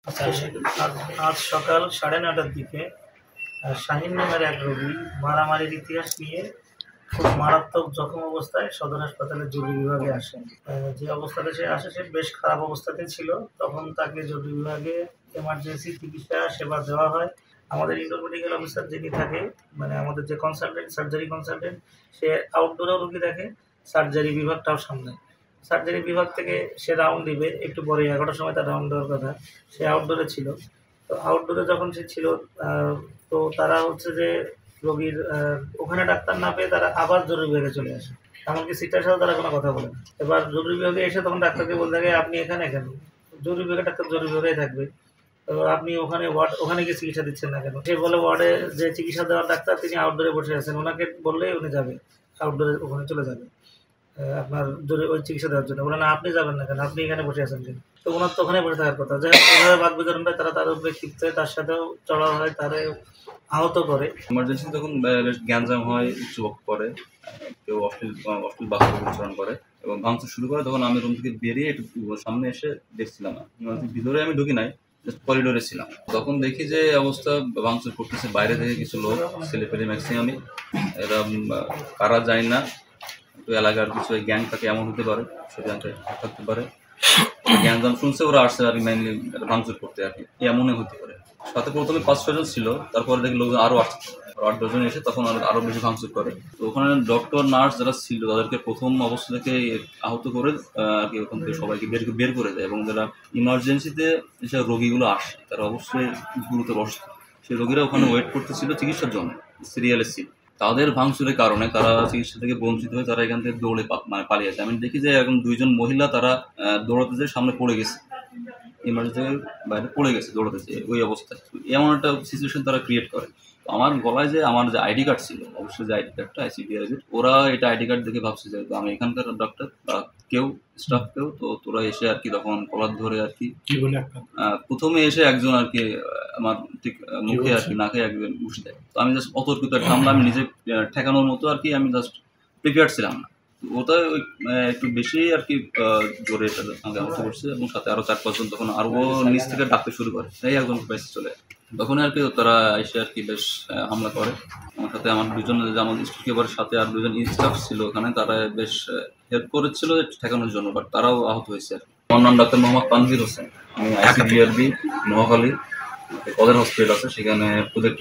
আচ্ছা, আজ আজ সকাল 9:30টার দিকে শাহীন নামের এক রোগী মারামারির ইতিহাস নিয়ে খুব মারাত্মক জখম অবস্থায় সদর হাসপাতালে জরুরি বিভাগে আসেন। যে অবস্থাতে সে আসে সে বেশ খারাপ অবস্থাতে ছিল। তখন তাকে জরুরি বিভাগে এমার্জেন্সি চিকিৎসা সেবা দেওয়া হয়। আমাদের ইনডোর মেডিকেল অফিসার যিনি থাকে, মানে আমাদের যে কনসালটেন্ট, সার্জারি কনসালটেন্ট, সে আউটডোরেও রোগী দেখে, সার্জারি বিভাগটাও সামলায়। সার্জারি বিভাগ থেকে সে রাউন্ড দিবে একটু পরে, 11টার সময় তার রাউন্ড দেওয়ার কথা। সে আউটডোরে ছিল। তো আউটডোরে যখন সে ছিল, তো তারা হচ্ছে যে রোগীর ওখানে ডাক্তার না পেয়ে তারা আবার জরুরি বিভাগে চলে আসে। এমনকি সিটার সাথে তারা কোনো কথা বলে না। এবার জরুরি বিভাগে এসে তখন ডাক্তারকে বলতে থাকে, আপনি এখানে কেন? জরুরি বিভাগের ডাক্তার জরুরি বিভাগেই থাকবে। তো আপনি ওখানে গিয়ে চিকিৎসা দিচ্ছেন না কেন? সে বলে, ওয়ার্ডে যে চিকিৎসা দেওয়ার ডাক্তার তিনি আউটডোরে বসে আছেন, ওনাকে বললেই উনি যাবে, আউটডোরে ওখানে চলে যাবে আপনার ওই চিকিৎসা দেওয়ার জন্য। বলে, না আপনি যাবেন না কেন? আপনি এখানে বসে আছেন কেন? তো ওনার তো ওখানে বসে থাকার কথা। যাই হোক, ওইভাবে বাদ বিতরণ হয়, তারা তার উপরে ক্ষিপ্ত হয়ে তার সাথেও চড়াও হয়, তারে আহত করে। ইমার্জেন্সি তখন বেশ গ্যাঞ্জাম হয়, উচ্চবাক করে, কেউ অশ্লীল অশ্লীল বাক্য উচ্চারণ করে এবং ভাঙচুর শুরু করে। তখন আমি রুম থেকে বেরিয়ে একটু সামনে এসে দেখছিলাম না, ভিতরে আমি ঢুকি নাই, জাস্ট করিডোরে ছিলাম। তখন দেখি যে অবস্থা, ভাঙচুর করতেছে বাইরে থেকে কিছু লোক, ছেলেপেলে ম্যাক্সিমামই। এরা কারা যায় না, তো এলাকার কিছু গ্যাং থাকে, এমন হতে পারে, সেটা থাকতে পারে। গ্যাঞ্জাম শুনছে, ওরা আসছে আর মেনলি ভাঙচুর করতে আর কি, এমনই হতে পারে। সাথে প্রথমে 5-6 জন ছিল, তারপরে দেখি লোকজন আরও আসছে, 8-10 জন এসে তখন আরও বেশি ভাঙচুর করে। তো ওখানে ডক্টর নার্স যারা ছিল তাদেরকে প্রথম অবস্থা থেকে আহত করে আর কি ওখান থেকে সবাইকে বের করে দেয়। এবং যারা ইমার্জেন্সিতে যেসব রোগীগুলো আসে তারা অবশ্যই গুরুতর অসুস্থ, সেই রোগীরা ওখানে ওয়েট করতেছিল চিকিৎসার জন্য, সিরিয়ালে ছিল। তাদের ভাঙচুরের কারণে তারা চিকিৎসা থেকে বঞ্চিত হয়ে তারা এখান থেকে দৌড়ে পালিয়ে যায়। আমি দেখি যে এখন 2 জন মহিলা তারা দৌড়াতে যেয়ে সামনে পড়ে গেছে, ইমার্জেন্সির বাইরে পড়ে গেছে দৌড়াতে যেয়ে ওই অবস্থায়। এমন একটা সিচুয়েশন তারা ক্রিয়েট করে। তো আমার গলায় যে আমার যে আইডি কার্ড ছিল, অবশ্যই যে আইডি কার্ডটা আইসিডিআর, ওরা এটা আইডি কার্ড দেখে ভাবছে যে আমি এখানকার ডক্টর বা কেউ স্টাফ কেউ, তো তোরা এসে আর কি তখন কলার ধরে আর কি প্রথমে এসে একজন আর কি আমার ঠিক মুখে আর কি নাকে একজন ঘুষি দেয়। তো আমি জাস্ট অতর্কিত থামলাম, আমি নিজে ঠেকানোর মতো আর কি, আমি জাস্ট প্রিপেয়ার ছিলাম না। ওটা ওই একটু বেশি আর কি জোরে আমাকে আহত করছে এবং সাথে আরও 4-5 জন তখন আরও নিচ থেকে ডাকতে শুরু করে, তাই একজন বেশি চলে। তখন আর কি তারা এসে আর কি বেশ হামলা করে। আমার সাথে আমার 2 জন, আমার স্টুডিওর সাথে আর 2 জন স্টাফ ছিল ওখানে, তারা বেশ হেল্প করেছিল ঠেকানোর জন্য, বাট তারাও আহত হয়েছে আর কি। আমার নাম ডাক্তার মোহাম্মদ তানভীর হোসেন, আমি আইসিডিআরবি নোয়াখালী কলেজ হসপিটাল আছে, সেখানে প্রজেক্ট